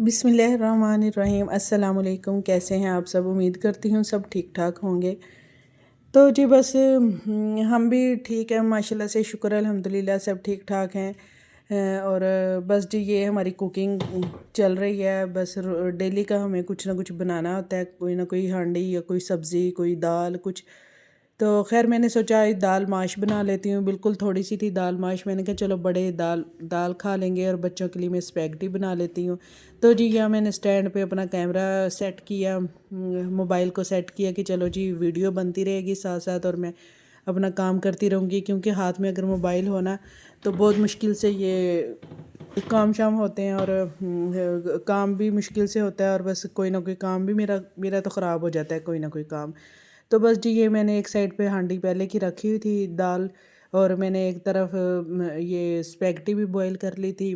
بسم اللہ الرحمن الرحیم۔ السلام علیکم، کیسے ہیں آپ سب؟ امید کرتی ہوں سب ٹھیک ٹھاک ہوں گے۔ تو جی بس ہم بھی ٹھیک ہیں ماشاءاللہ سے، شکر الحمدللہ سب ٹھیک ٹھاک ہیں۔ اور بس جی یہ ہماری کوکنگ چل رہی ہے، بس ڈیلی کا ہمیں کچھ نہ کچھ بنانا ہوتا ہے، کوئی نہ کوئی ہانڈی یا کوئی سبزی، کوئی دال کچھ۔ تو خیر میں نے سوچا دال ماش بنا لیتی ہوں، بالکل تھوڑی سی تھی دال ماش، میں نے کہا چلو بڑے دال کھا لیں گے، اور بچوں کے لیے میں اسپیگٹی بنا لیتی ہوں۔ تو جی یہاں میں نے اسٹینڈ پہ اپنا کیمرہ سیٹ کیا، موبائل کو سیٹ کیا کہ چلو جی ویڈیو بنتی رہے گی ساتھ ساتھ، اور میں اپنا کام کرتی رہوں گی، کیونکہ ہاتھ میں اگر موبائل ہونا تو بہت مشکل سے یہ کام شام ہوتے ہیں، اور کام بھی مشکل سے ہوتا ہے، اور بس کوئی نہ کوئی کام بھی میرا تو خراب ہو جاتا ہے، کوئی نہ کوئی کام۔ تو بس جی یہ میں نے ایک سائڈ پہ ہانڈی پہلے کی رکھی ہوئی تھی دال، اور میں نے ایک طرف یہ اسپیگٹی بھی بوائل کر لی تھی،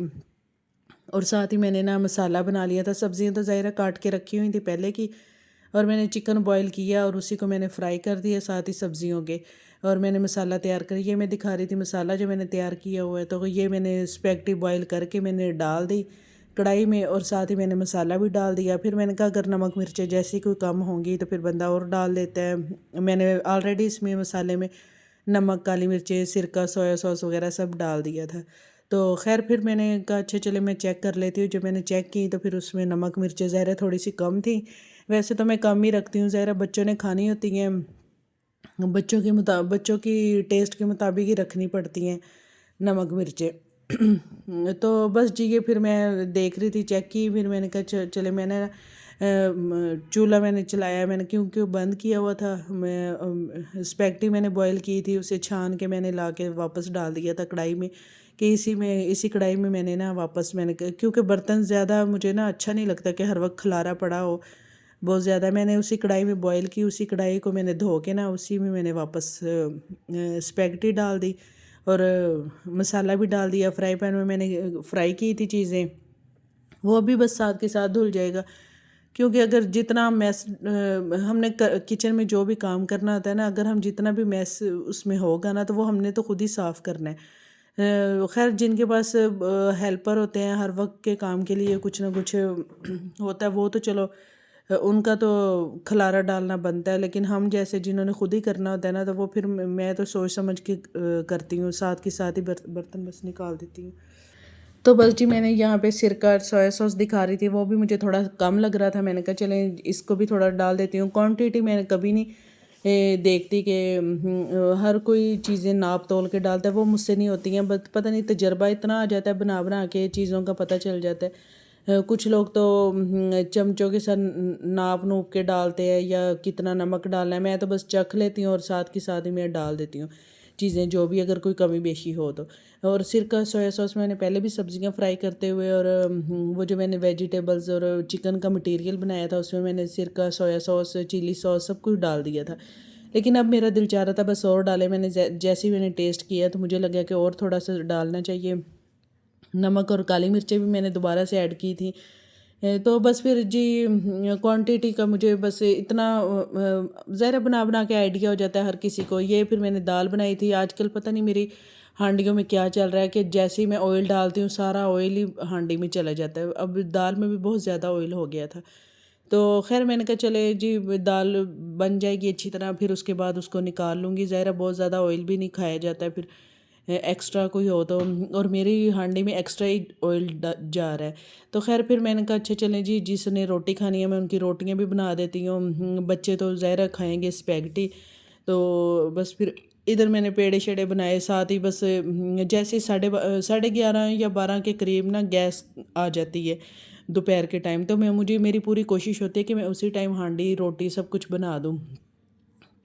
اور ساتھ ہی میں نے مسالہ بنا لیا تھا۔ سبزیاں تو ظاہرہ کاٹ کے رکھی ہوئی تھی پہلے کی، اور میں نے چکن بوائل کیا اور اسی کو میں نے فرائی کر دیا ساتھ ہی سبزیوں کے، اور میں نے مسالہ تیار کر، یہ میں دکھا رہی تھی مسالہ جو میں نے تیار کیا ہوا ہے۔ تو یہ میں نے اسپیگٹی بوائل کر کے میں نے ڈال دی کڑھائی میں، اور ساتھ ہی میں نے مسالہ بھی ڈال دیا۔ پھر میں نے کہا اگر نمک مرچیں جیسی کوئی کم ہوں گی تو پھر بندہ اور ڈال دیتا ہے۔ میں نے آلریڈی اس میں مسالے میں نمک، کالی مرچیں، سرکہ، سویا سوس وغیرہ سب ڈال دیا تھا۔ تو خیر پھر میں نے کہا اچھا چلے میں چیک کر لیتی ہوں۔ جب میں نے چیک کی تو پھر اس میں نمک مرچیں ظاہر تھوڑی سی کم تھی، ویسے تو میں کم ہی رکھتی ہوں، ظاہر بچوں نے کھانی ہوتی ہیں، بچوں کی ٹیسٹ کے مطابق ہی رکھنی پڑتی ہیں نمک مرچیں۔ تو بس جی یہ پھر میں دیکھ رہی تھی، چیک کی، پھر میں نے کہا چلے میں نے چولہا میں نے چلایا، میں نے کیونکہ بند کیا ہوا تھا، میں اسپیگٹی میں نے بوائل کی تھی، اسے چھان کے میں نے لا کے واپس ڈال دیا تھا کڑھائی میں، کہ اسی کڑھائی میں نے واپس میں نے، کیونکہ برتن زیادہ مجھے اچھا نہیں لگتا کہ ہر وقت کھلارا پڑا ہو بہت زیادہ، میں نے اسی کڑھائی میں بوائل کی، اسی کڑھائی کو میں نے دھو کے اسی میں نے واپس اسپیگٹی ڈال دی، اور مسالہ بھی ڈال دیا۔ فرائی پین میں نے فرائی کی تھی چیزیں، وہ بھی بس ساتھ کے ساتھ دھل جائے گا، کیونکہ اگر جتنا میس ہم نے کچن میں جو بھی کام کرنا ہوتا ہے اگر ہم جتنا بھی میس اس میں ہوگا تو وہ ہم نے تو خود ہی صاف کرنا ہے۔ خیر جن کے پاس ہیلپر ہوتے ہیں ہر وقت کے کام کے لیے کچھ نہ کچھ ہوتا ہے، وہ تو چلو ان کا تو کھلارا ڈالنا بنتا ہے، لیکن ہم جیسے جنہوں نے خود ہی کرنا ہوتا ہے تو وہ پھر میں تو سوچ سمجھ کے کرتی ہوں، ساتھ کے ساتھ ہی برتن بس نکال دیتی ہوں۔ تو بس جی میں نے یہاں پہ سرکہ اور سویا سوس دکھا رہی تھی، وہ بھی مجھے تھوڑا کم لگ رہا تھا، میں نے کہا چلیں اس کو بھی تھوڑا ڈال دیتی ہوں۔ کوانٹیٹی میں نے کبھی نہیں دیکھتی کہ ہر کوئی چیزیں ناپ تول کے ڈالتا ہے، وہ مجھ سے نہیں ہوتی ہیں، بس پتہ نہیں تجربہ اتنا آ جاتا ہے، بنا کے چیزوں کا پتہ چل جاتا ہے۔ کچھ لوگ تو چمچوں کے ساتھ ناپ نوپ کے ڈالتے ہیں یا کتنا نمک ڈالنا ہے، میں تو بس چکھ لیتی ہوں اور ساتھ کے ساتھ ہی میں ڈال دیتی ہوں چیزیں، جو بھی اگر کوئی کمی بیشی ہو تو۔ اور سرکہ سویا سوس میں نے پہلے بھی سبزیاں فرائی کرتے ہوئے، اور وہ جو میں نے ویجیٹیبلز اور چکن کا مٹیریل بنایا تھا اس میں نے سرکہ، سویا سوس، چلی سوس سب کچھ ڈال دیا تھا، لیکن اب میرا دل چاہ رہا تھا بس اور ڈالے، میں نے جیسے ہی میں نے ٹیسٹ کیا تو مجھے لگا کہ اور تھوڑا سا ڈالنا چاہیے۔ نمک اور کالی مرچیں بھی میں نے دوبارہ سے ایڈ کی تھی، تو بس پھر جی کوانٹیٹی کا مجھے بس اتنا ظاہر بنا کے آئیڈیا ہو جاتا ہے ہر کسی کو۔ یہ پھر میں نے دال بنائی تھی، آج کل پتہ نہیں میری ہانڈیوں میں کیا چل رہا ہے کہ جیسے ہی میں آئل ڈالتی ہوں سارا آئل ہی ہانڈی میں چلا جاتا ہے، اب دال میں بھی بہت زیادہ آئل ہو گیا تھا۔ تو خیر میں نے کہا چلے جی دال بن جائے گی اچھی طرح، پھر اس کے بعد اس کو نکال لوں گی، ظاہر بہت زیادہ آئل بھی نہیں کھایا جاتا ہے پھر ایکسٹرا کوئی ہو تو، اور میری ہانڈی میں ایکسٹرا ہی آئل جا رہا ہے۔ تو خیر پھر میں نے کہا اچھا چلیں جی جس نے روٹی کھانی ہے میں ان کی روٹیاں بھی بنا دیتی ہوں، بچے تو ظاہر کھائیں گے اسپیگٹی، تو بس پھر ادھر میں نے پیڑے شیڑے بنائے، ساتھ ہی بس جیسے 11:30 یا 12 کے قریب گیس آ جاتی ہے دوپہر کے ٹائم، تو مجھے میری پوری کوشش ہوتی ہے کہ میں اسی ٹائم ہانڈی روٹی سب کچھ بنا دوں،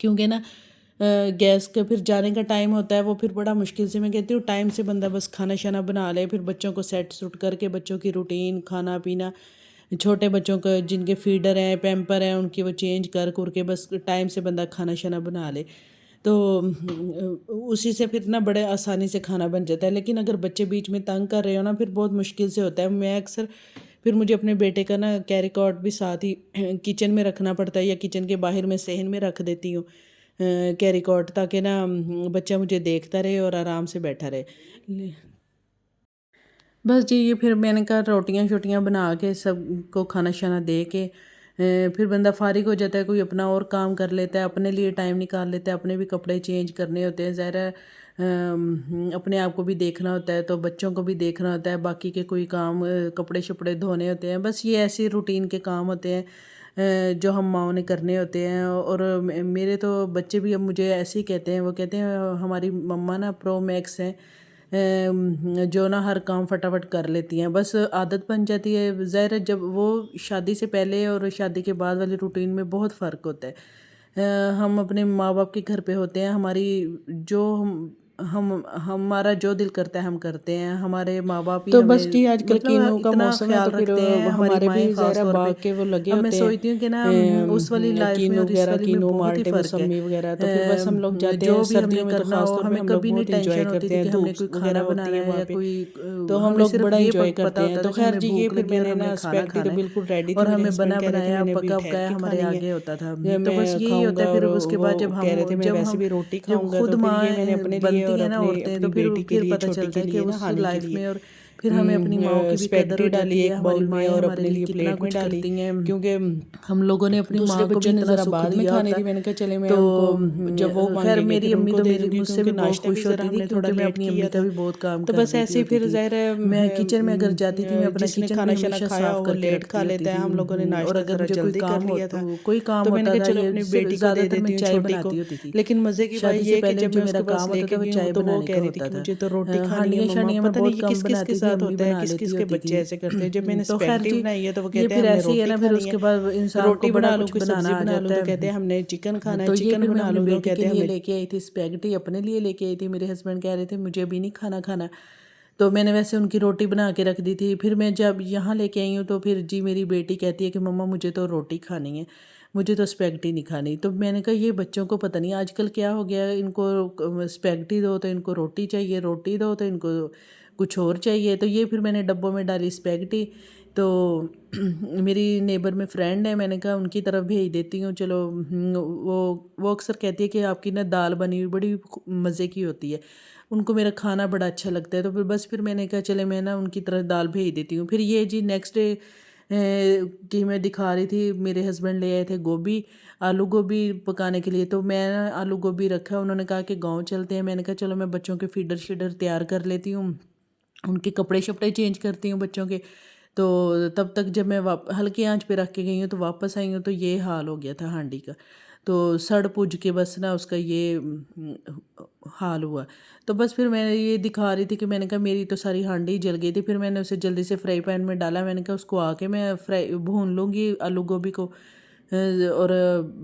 کیونکہ گیس کا پھر جانے کا ٹائم ہوتا ہے، وہ پھر بڑا مشکل سے، میں کہتی ہوں ٹائم سے بندہ بس کھانا شانا بنا لے، پھر بچوں کو سیٹ سوٹ کر کے بچوں کی روٹین کھانا پینا، چھوٹے بچوں کو جن کے فیڈر ہیں پیمپر ہیں ان کی وہ چینج کر کے بس ٹائم سے بندہ کھانا شانا بنا لے، تو اسی سے پھر بڑے آسانی سے کھانا بن جاتا ہے۔ لیکن اگر بچے بیچ میں تنگ کر رہے ہو پھر بہت مشکل سے ہوتا ہے۔ میں اکثر پھر مجھے اپنے بیٹے کا کیری کاٹ بھی ساتھ ہی کچن میں رکھنا پڑتا ہے، یا کچن کے باہر میں صحن میں رکھ دیتی ہوں کیری کاٹ، تاکہ بچہ مجھے دیکھتا رہے اور آرام سے بیٹھا رہے۔ بس جی یہ پھر میں نے کہا روٹیاں شوٹیاں بنا کے سب کو کھانا شانا دے کے پھر بندہ فارغ ہو جاتا ہے، کوئی اپنا اور کام کر لیتا ہے، اپنے لیے ٹائم نکال لیتا ہے، اپنے بھی کپڑے چینج کرنے ہوتے ہیں، ظاہر ہے اپنے آپ کو بھی دیکھنا ہوتا ہے، تو بچوں کو بھی دیکھنا ہوتا ہے، باقی کے کوئی کام کپڑے شپڑے دھونے ہوتے ہیں، بس یہ ایسے روٹین کے کام ہوتے ہیں جو ہم ماؤں نے کرنے ہوتے ہیں۔ اور میرے تو بچے بھی اب مجھے ایسے ہی کہتے ہیں، وہ کہتے ہیں ہماری مما نا پرو میکس ہیں، جو نا ہر کام فٹافٹ کر لیتی ہیں، بس عادت بن جاتی ہے۔ ظاہر ہے جب وہ شادی سے پہلے اور شادی کے بعد والی روٹین میں بہت فرق ہوتا ہے۔ ہم اپنے ماں باپ کے گھر پہ ہوتے ہیں، ہماری جو ہمارا جو دل کرتا ہے ہم کرتے ہیں، ہمارے ماں باپ ہی تو ہمیں بس جی آج کل مطلب کینو کا اتنا موسم ہے تو خیال پھر رکھتے ہیں، ہماری ہمارے بھی مائیں خاص ظاہر طور پہ۔ باغ کے وہ لگے اب میں ہوتے ہیں، سوچتی ہوں کہ نا اس والی لائف میں کینو اور اس وغیرہ، والی میں کینو بہت ہی مالٹے فرق ہے۔ موسمی وغیرہ، تو پھر بس ہم لوگ جاتے ہیں جو بھی ہم نے سردیوں میں، تو کرنا خاص ہو طور پہ ہمیں ہم لوگ کبھی نہیں بہت انجوائے ٹینشن ہوتی کرتے تھی ہیں، کہ ہم نے دھوپ کوئی وغیرہ کھانا ہوتی بنانا ہے ہے وہاں یا پہ، کوئی تو ہم ہمیں لوگ صرف بڑا یہ انجوائے پتہ کرتے ہیں۔ ہوتا تو تھا کہ خیر ہمیں جی یہ بھوک پھر لگی میں اور نے ہم نا نے کھانا اسپیگٹی تو کھانا ہے، بالکل ریڈی اور تھی، میرے ہمیں ہسبینڈ بنا کہہ رہے تھے بنایا میں نے ابھی پکا ٹھہر پکایا کے ہمارے کھانی ہے، آگے ہوتا تھا۔ تو میں بس یہی کھاؤں ہوتا گا، ہے اور پھر اس کے بعد وہ کہہ رہے تھے میں جب ویسے ہم بھی روٹی جب کھاؤں گا، خود تو پھر ماں یہ میں نے اپنے لیے اور بنتی ہیں نا اپنے عورتیں، اپنی تو بیٹی کے پھر لیے، پتہ چھوٹی چلتا کے ہے کہ لیے نا اس ہانی کے لائف لیے میں، اور پھر ہمیں اپنی ماؤں کی بھی قدر ہو اسپیگٹی ڈالی جاتی ہے، ایک ہماری باؤل میں، مائیں اور ہمارے اپنے لیے لیے کتنا پلیٹ میں کچھ ڈالی، کرتی ہیں۔ کیونکہ ہم لوگوں نے اپنی دوسرے ماں کو بھی بچوں نے اتنا ذرا سکھ بعد میں دیا کھانی ہوتا تھی، میں نے کہا چلے میں تو ان کو جب وہ خیر مانگیں گے میری پھر ان امی کو تو دے میری دوں گی، مجھ سے کیونکہ بھی بہت ناشتہ بھی خوش ذرا ہوتی ہم تھی، نے تھوڑا کیونکہ میں لیٹ اپنی کیا امی کا تھا۔ بھی بہت کام تو کر بس لیتی ایسے ہی ہوتی پھر تھی۔ ظاہر ہے میں کچن میں اگر جاتی تھی میں اپنا جس نے کچن بھی کھانا شانا ہمیشہ کھایا صاف وہ کر کے لیٹ رکھتی کھا ہوتی لیتا ہے، تھی۔ ہم لوگوں نے اور ناشتہ اگر ذرا مجھے کوئی جلدی کر کام لیا تھا، کوئی کام تو میں نے ہوتا کہا تھا، چلو یہ اپنی صرف بیٹی کو زیادہ دے تر میں دیتی ہوں، چائے چھوٹی کو، بناتی ہوتی تھی۔ لیکن مزے کی بات شادی یہ سے ہے کہ پہلے جب جو میں اس میرا کے پاس کام لے ہوتا کے تھا وہ گئی ہوں چائے تو وہ بنانے کہہ کا رہی تھی ہوتا کہ تھا۔ مجھے تو روٹی کھانی ہے ہانڈیاں مما، شانڈیاں میں پتہ نہیں بہت یہ کم کس کس کے بناتی تھی، ساتھ امی ہوتا ہے، بنا کس کس لیتی کے ہوتی بچے تھی۔ ایسے کرتے ہیں۔ جب میں نے تو خیر اسپیگٹی جی بنائی ہے تو وہ یہ کہتے ہیں پھر ہم نے ایسے ہی ہے روٹی نا، پھر کھانی اس ہے، کے بعد انسان کو روٹی بڑا بنا لوں کچھ کوئی سبزی بنانا آ بنا لوں جاتا تو کہتے ہے۔ ہیں ہم نے چکن کھانا ہے، تو یہ چکن پھر میں بنا اپنی لوں تو بیٹی کے کہتے ہیں ہم لیے نے، لے کے آئی تھی اسپیگٹی، اپنے لیے لے کے آئی تھی، میرے ہسبینڈ کہہ رہے تھے مجھے ابھی نہیں کھانا، تو میں نے ویسے ان کی روٹی بنا کے رکھ دی تھی۔ پھر میں جب یہاں لے کے آئی ہوں تو پھر جی میری بیٹی کہتی ہے کہ مما مجھے تو روٹی کھانی ہے، مجھے تو اسپیگٹی نہیں کھانی۔ تو میں نے کہا یہ بچوں کو پتہ نہیں آج کل کیا ہو گیا ہے، ان کو اسپیگٹی دو تو ان کو روٹی چاہیے، روٹی دو تو ان کو کچھ اور چاہیے۔ تو یہ پھر میں نے ڈبوں میں ڈالی اسپیگٹی، تو میری نیبر میں فرینڈ ہے، میں نے کہا ان کی طرف بھیج دیتی ہوں، چلو وہ اکثر کہتی ہے کہ آپ کی نا دال بنی ہوئی بڑی مزے کی ہوتی ہے، ان کو میرا کھانا بڑا اچھا لگتا ہے۔ تو پھر میں نے کہا چلے میں نا ان کی طرف دال بھیج دیتی ہوں۔ پھر یہ جی نیکسٹ ڈے کہ میں دکھا رہی تھی، میرے ہسبینڈ لے آئے تھے گوبھی، آلو گوبھی پکانے کے لیے، تو میں نا آلو گوبھی رکھا، انہوں نے کہا کہ گاؤں چلتے ہیں، میں نے کہا چلو میں بچوں کے فیڈر شیڈر تیار کر لیتی ہوں، ان کے کپڑے شپڑے چینج کرتی ہوں بچوں کے۔ تو تب تک جب میں ہلکی آنچ پہ رکھ کے گئی ہوں تو واپس آئی ہوں تو یہ حال ہو گیا تھا ہانڈی کا، تو سڑ پج کے بس نا اس کا یہ حال ہوا۔ تو بس پھر میں یہ دکھا رہی تھی کہ میں نے کہا میری تو ساری ہانڈی جل گئی تھی، پھر میں نے اسے جلدی سے فرائی پین میں ڈالا، میں نے کہا اس کو آ کے میں بھون لوں گی آلو گوبھی کو، اور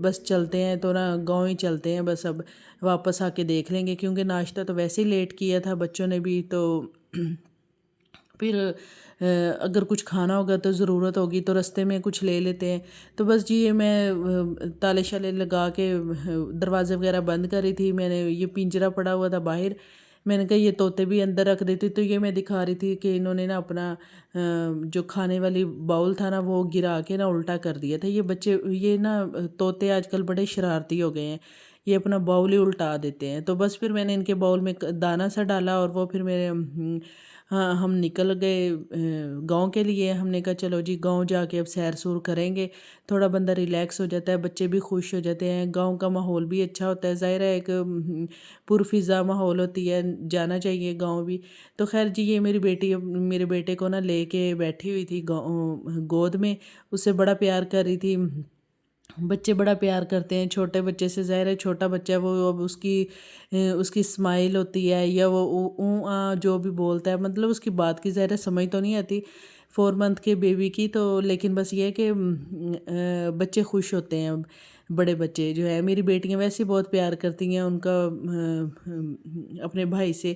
بس چلتے ہیں تو نا گاؤں ہی چلتے ہیں، بس اب واپس آ کے دیکھ لیں گے، کیونکہ ناشتہ تو ویسے ہی لیٹ کیا تھا بچوں نے بھی، تو پھر اگر کچھ کھانا ہوگا تو ضرورت ہوگی تو رستے میں کچھ لے لیتے ہیں۔ تو بس جی یہ میں تالے شالے لگا کے دروازے وغیرہ بند کر رہی تھی، میں نے یہ پنجرا پڑا ہوا تھا باہر، میں نے کہا یہ طوطے بھی اندر رکھ دیتی، تو یہ میں دکھا رہی تھی کہ انہوں نے نا اپنا جو کھانے والی باؤل تھا نا وہ گرا کے نا الٹا کر دیا تھا۔ یہ بچے یہ نا طوطے آج کل بڑے شرارتی ہو گئے ہیں، یہ اپنا باؤل ہی الٹا دیتے ہیں۔ تو بس پھر میں نے ان کے باؤل میں دانہ سا ڈالا، اور وہ پھر میرے ہم نکل گئے گاؤں کے لیے۔ ہم نے کہا چلو جی گاؤں جا کے اب سیر سور کریں گے، تھوڑا بندہ ریلیکس ہو جاتا ہے، بچے بھی خوش ہو جاتے ہیں، گاؤں کا ماحول بھی اچھا ہوتا ہے، ظاہر ہے ایک پرفضا ماحول ہوتی ہے، جانا چاہیے گاؤں بھی۔ تو خیر جی یہ میری بیٹی میرے بیٹے کو نا لے کے بیٹھی ہوئی تھی گود میں، اس سے بڑا پیار کر رہی تھی۔ بچے بڑا پیار کرتے ہیں چھوٹے بچے سے، ظاہر ہے چھوٹا بچہ وہ اب اس کی اسمائل ہوتی ہے یا وہ اوں آ جو بھی بولتا ہے، مطلب اس کی بات کی ظاہر ہے سمجھ تو نہیں آتی 4 منتھ کے بیبی کی، تو لیکن بس یہ ہے کہ بچے خوش ہوتے ہیں، بڑے بچے جو ہے۔ میری بیٹیاں ویسے بہت پیار کرتی ہیں ان کا اپنے بھائی سے۔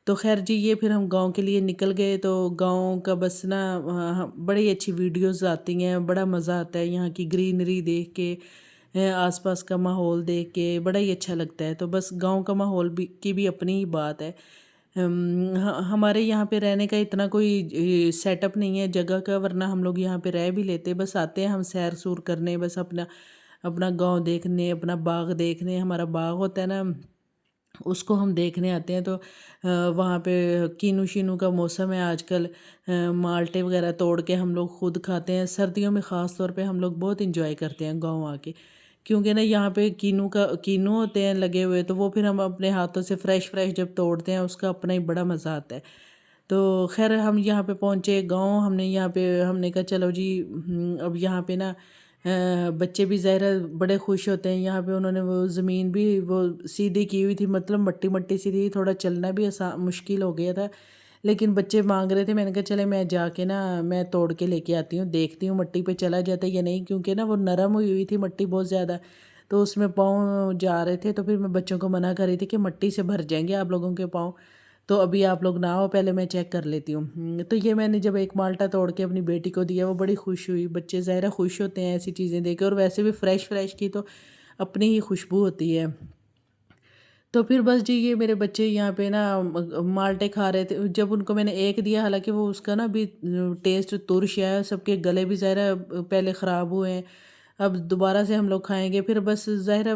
تو خیر جی یہ پھر ہم گاؤں کے لیے نکل گئے، تو گاؤں کا بس نا بڑی اچھی ویڈیوز آتی ہیں، بڑا مزہ آتا ہے یہاں کی گرینری دیکھ کے، آس پاس کا ماحول دیکھ کے بڑا ہی اچھا لگتا ہے۔ تو بس گاؤں کا ماحول کی بھی اپنی ہی بات ہے۔ ہمارے یہاں پہ رہنے کا اتنا کوئی سیٹ اپ نہیں ہے جگہ کا، ورنہ ہم لوگ یہاں پہ رہ بھی لیتے، بس آتے ہیں ہم سیر سور کرنے، بس اپنا گاؤں دیکھنے، اپنا باغ دیکھنے، ہمارا باغ ہوتا ہے نا اس کو ہم دیکھنے آتے ہیں۔ تو وہاں پہ کینو شینو کا موسم ہے آج کل، مالٹے وغیرہ توڑ کے ہم لوگ خود کھاتے ہیں۔ سردیوں میں خاص طور پہ ہم لوگ بہت انجوائے کرتے ہیں گاؤں آ کے، کیونکہ نا یہاں پہ کینو ہوتے ہیں لگے ہوئے، تو وہ پھر ہم اپنے ہاتھوں سے فریش جب توڑتے ہیں اس کا اپنا ہی بڑا مزہ آتا ہے۔ تو خیر ہم یہاں پہ پہنچے گاؤں، ہم نے کہا چلو جی اب یہاں پہ نا بچے بھی ظاہر ہے بڑے خوش ہوتے ہیں۔ یہاں پہ انہوں نے وہ زمین بھی وہ سیدھی کی ہوئی تھی، مطلب مٹی سی تھی، تھوڑا چلنا بھی مشکل ہو گیا تھا، لیکن بچے مانگ رہے تھے۔ میں نے کہا چلے میں جا کے نا میں توڑ کے لے کے آتی ہوں، دیکھتی ہوں مٹی پہ چلا جاتا ہے یا نہیں، کیونکہ نا وہ نرم ہوئی تھی مٹی بہت زیادہ، تو اس میں پاؤں جا رہے تھے۔ تو پھر میں بچوں کو منع کر رہی تھی کہ مٹی سے بھر جائیں گے آپ لوگوں کے پاؤں، تو ابھی آپ لوگ نہ آؤ، پہلے میں چیک کر لیتی ہوں۔ تو یہ میں نے جب ایک مالٹا توڑ کے اپنی بیٹی کو دیا، وہ بڑی خوش ہوئی۔ بچے ظاہر خوش ہوتے ہیں ایسی چیزیں دیکھ کے، اور ویسے بھی فریش کی تو اپنی ہی خوشبو ہوتی ہے۔ تو پھر بس جی یہ میرے بچے یہاں پہ نا مالٹے کھا رہے تھے۔ جب ان کو میں نے ایک دیا، حالانکہ وہ اس کا نا بھی ٹیسٹ ترش ہے، سب کے گلے بھی ظاہر ہے پہلے خراب ہوئے ہیں، اب دوبارہ سے ہم لوگ کھائیں گے۔ پھر بس ظاہر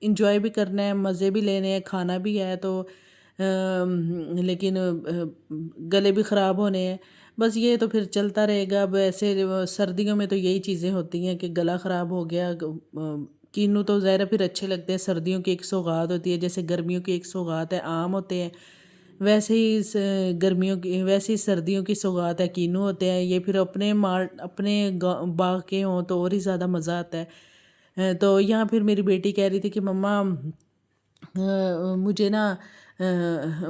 انجوائے بھی کرنا ہے، مزے بھی لینے ہیں، کھانا بھی ہے، تو لیکن گلے بھی خراب ہونے ہیں، بس یہ تو پھر چلتا رہے گا۔ اب ایسے سردیوں میں تو یہی چیزیں ہوتی ہیں کہ گلا خراب ہو گیا۔ کینو تو ظاہر پھر اچھے لگتے ہیں، سردیوں کی ایک سوغات ہوتی ہے، جیسے گرمیوں کی ایک سوغات ہے آم ہوتے ہیں، ویسے ہی ویسے ہی سردیوں کی سوغات ہے کینو ہوتے ہیں۔ یہ پھر اپنے باغ کے ہوں تو اور ہی زیادہ مزہ آتا ہے۔ تو یہاں پھر میری بیٹی کہہ رہی تھی کہ مما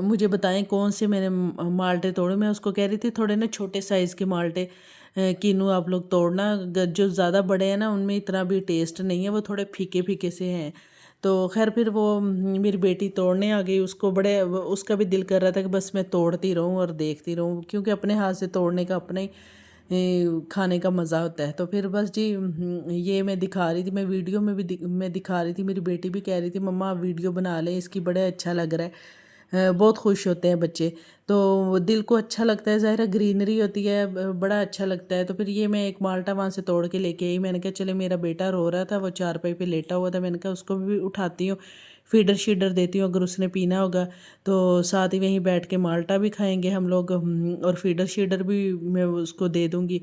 مجھے بتائیں کون سے میں نے مالٹے توڑے۔ میں اس کو کہہ رہی تھی تھوڑے نا چھوٹے سائز کے مالٹے کینو آپ لوگ توڑنا، جو زیادہ بڑے ہیں نا ان میں اتنا بھی ٹیسٹ نہیں ہے، وہ تھوڑے پھیکے سے ہیں۔ تو خیر پھر وہ میری بیٹی توڑنے آ گئی، اس کا بھی دل کر رہا تھا کہ بس میں توڑتی رہوں اور دیکھتی رہوں، کیونکہ اپنے ہاتھ سے توڑنے کا اپنا ہی کھانے کا مزہ ہوتا ہے۔ تو پھر بس جی یہ میں دکھا رہی تھی، میں ویڈیو میں بھی میں دکھا رہی تھی، میری بیٹی بھی کہہ رہی تھی مما ویڈیو بنا لیں اس کی، بڑا اچھا لگ رہا ہے، بہت خوش ہوتے ہیں بچے، تو دل کو اچھا لگتا ہے، ظاہر گرینری ہوتی ہے، بڑا اچھا لگتا ہے۔ تو پھر یہ میں ایک مالٹا وہاں سے توڑ کے لے کے آئی۔ میں نے کہا چلے میرا بیٹا رو رہا تھا، وہ چارپائی پہ لیٹا ہوا تھا، میں نے کہا اس کو بھی اٹھاتی ہوں، فیڈر شیڈر دیتی ہوں، اگر اس نے پینا ہوگا تو ساتھ ہی وہیں بیٹھ کے مالٹا بھی کھائیں گے ہم لوگ، اور فیڈر شیڈر بھی میں اس کو دے دوں گی۔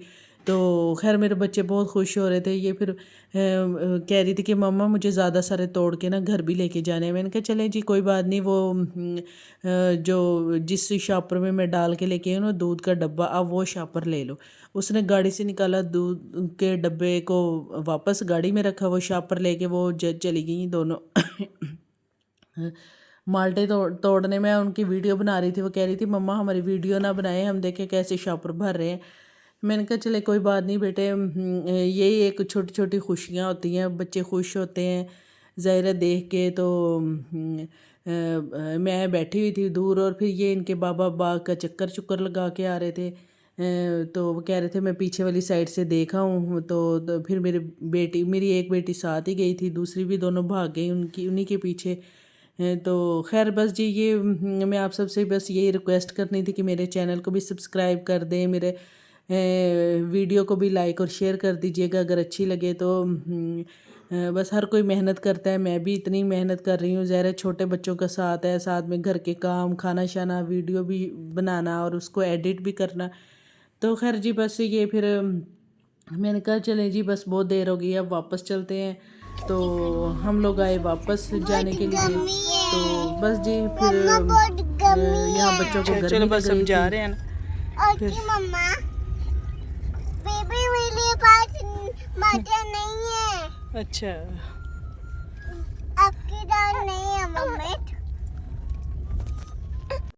تو خیر میرے بچے بہت خوش ہو رہے تھے۔ یہ پھر کہہ رہی تھی کہ مما مجھے زیادہ سارے توڑ کے نا گھر بھی لے کے جانے ہیں۔ میں نے کہا چلیں جی کوئی بات نہیں، وہ جو جس شاپر میں ڈال کے لے کے نا دودھ کا ڈبہ، اب وہ شاپر لے لو۔ اس نے گاڑی سے نکالا، دودھ کے ڈبے کو واپس گاڑی میں رکھا، وہ شاپر لے کے وہ چلی گئیں دونوں۔ مالٹے توڑنے میں ان کی ویڈیو بنا رہی تھی، وہ کہہ رہی تھی مما ہماری ویڈیو نہ بنائیں، ہم دیکھیں کیسے شاپر بھر رہے ہیں۔ میں نے کہا چلے کوئی بات نہیں بیٹے، یہی ایک چھوٹی خوشیاں ہوتی ہیں، بچے خوش ہوتے ہیں ظاہر دیکھ کے۔ تو میں بیٹھی ہوئی تھی دور، اور پھر یہ ان کے بابا باغ کا چکر لگا کے آ رہے تھے، تو وہ کہہ رہے تھے میں پیچھے والی سائڈ سے دیکھا ہوں۔ تو پھر میری ایک بیٹی ساتھ ہی گئی تھی، دوسری بھی دونوں بھاگ گئی انہی کے پیچھے۔ تو خیر بس جی یہ میں آپ سب سے بس یہی ریکویسٹ کرنی تھی کہ میرے چینل کو بھی سبسکرائب کر دیں، میرے ویڈیو کو بھی لائک اور شیئر کر دیجیے گا اگر اچھی لگے تو۔ بس ہر کوئی محنت کرتا ہے، میں بھی اتنی محنت کر رہی ہوں، ظاہر چھوٹے بچوں کا ساتھ ہے، ساتھ میں گھر کے کام، کھانا شانا، ویڈیو بھی بنانا اور اس کو ایڈٹ بھی کرنا۔ تو خیر جی بس یہ پھر میں نے کہا چلیں جی بس بہت دیر ہو گئی، اب واپس چلتے ہیں۔ تو ہم لوگ آئے واپس جانے کے لیے، تو بس جی پھر یہاں بچوں کو گرمی لگ رہی تھی۔ جا رہے ہیں نا، مما بیبی میرے پاس مٹر نہیں ہے۔ اچھا